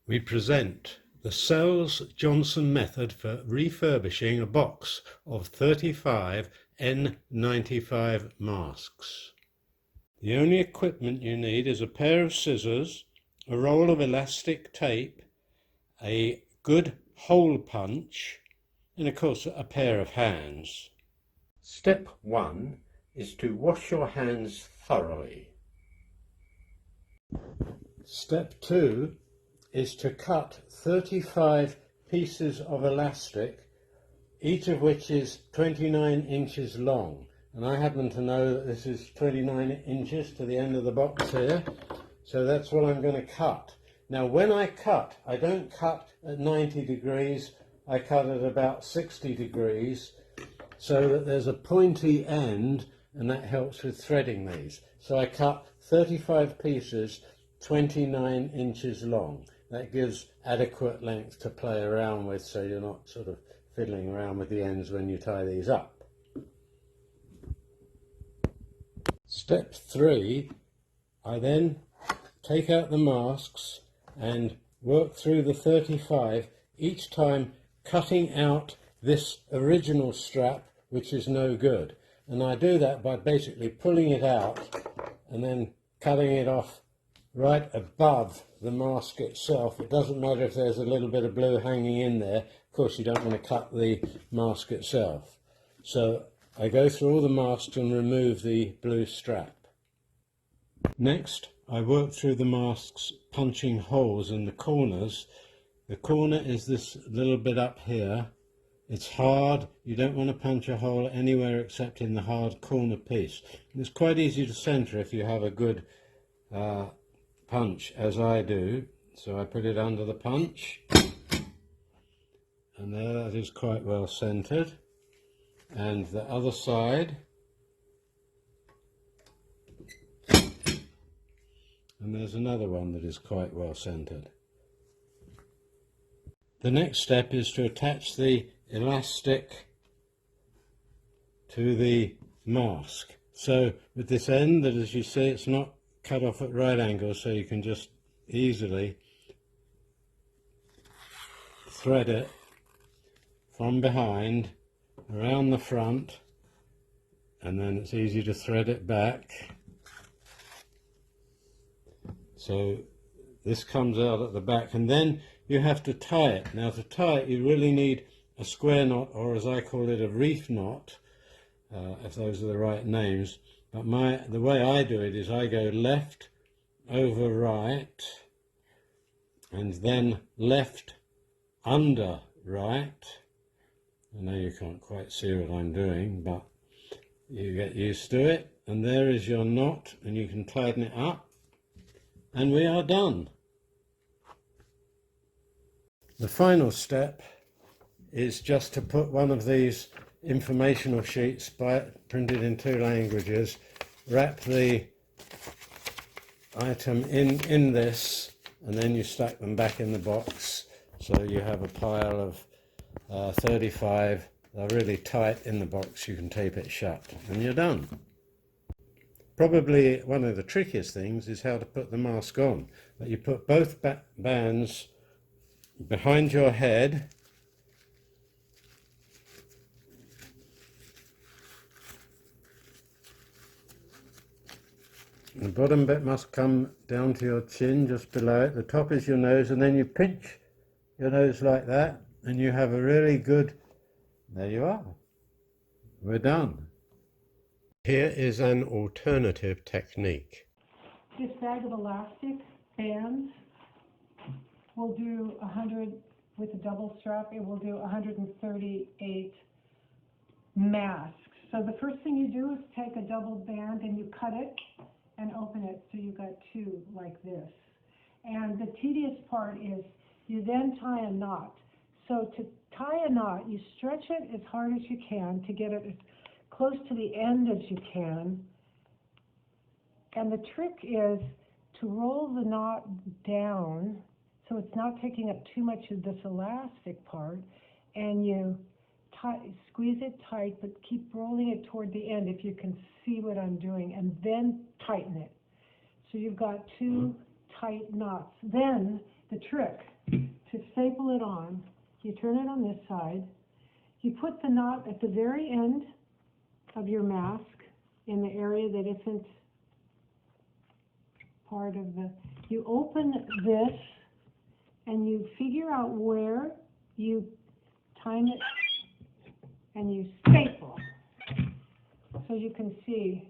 we present the Sells-Johnson method for refurbishing a box of 35 N95 masks. The only equipment you need is a pair of scissors, a roll of elastic tape, a good hole punch, and of course a pair of hands. Step 1 is to wash your hands thoroughly. Step 2 is to cut 35 pieces of elastic, each of which is 29 inches long. And I happen to know that this is 29 inches to the end of the box here, so that's what I'm going to cut. Now when I cut, I don't cut at 90 degrees, I cut at about 60 degrees, so that there's a pointy end, and that helps with threading these. So I cut 35 pieces 29 inches long. That gives adequate length to play around with, so you're not sort of fiddling around with the ends when you tie these up. Step 3, I then take out the masks and work through the 35, each time cutting out this original strap, which is no good. And I do that by basically pulling it out and then cutting it off right above the mask itself. It doesn't matter if there's a little bit of blue hanging in there. Of course, you don't want to cut the mask itself. So I go through all the masks and remove the blue strap. Next, I work through the masks, punching holes in the corners. The corner is this little bit up here. It's hard. You don't want to punch a hole anywhere except in the hard corner piece. And it's quite easy to center if you have a good punch, as I do. So I put it under the punch, and there, that is quite well centered. And the other side, and there's another one that is quite well centered. The next step is to attach the elastic to the mask. So with this end, that as you see, it's not cut off at right angles, so you can just easily thread it from behind around the front, and then it's easy to thread it back. So this comes out at the back, and then you have to tie it. Now to tie it, you really need a square knot, or as I call it, a reef knot, if those are the right names. But the way I do it is I go left over right, and then left under right. I know you can't quite see what I'm doing, but you get used to it. And there is your knot, and you can tighten it up, and we are done. The final step is just to put one of these informational sheets, printed in 2 languages, wrap the item in this, and then you stack them back in the box, so you have a pile of 35. They're really tight in the box. You can tape it shut, and you're done. Probably one of the trickiest things is how to put the mask on. But you put both bands behind your head, the bottom bit must come down to your chin, just below it. The top is your nose, and then you pinch your nose like that, and you have a really good, there you are, we're done. Here is an alternative technique. This bag of elastic bands will do 100, with a double strap, it will do 138 masks. So the first thing you do is take a double band and you cut it and open it, so you've got 2 like this. And the tedious part is you then tie a knot. So to tie a knot, you stretch it as hard as you can to get it as close to the end as you can. And the trick is to roll the knot down so it's not taking up too much of this elastic part, and you squeeze it tight, but keep rolling it toward the end, if you can see what I'm doing, and then tighten it. So you've got 2 tight knots. Then the trick staple it on. You turn it on this side. You put the knot at the very end of your mask in the area that isn't part of the, you open this and you figure out where you time it and you staple. So you can see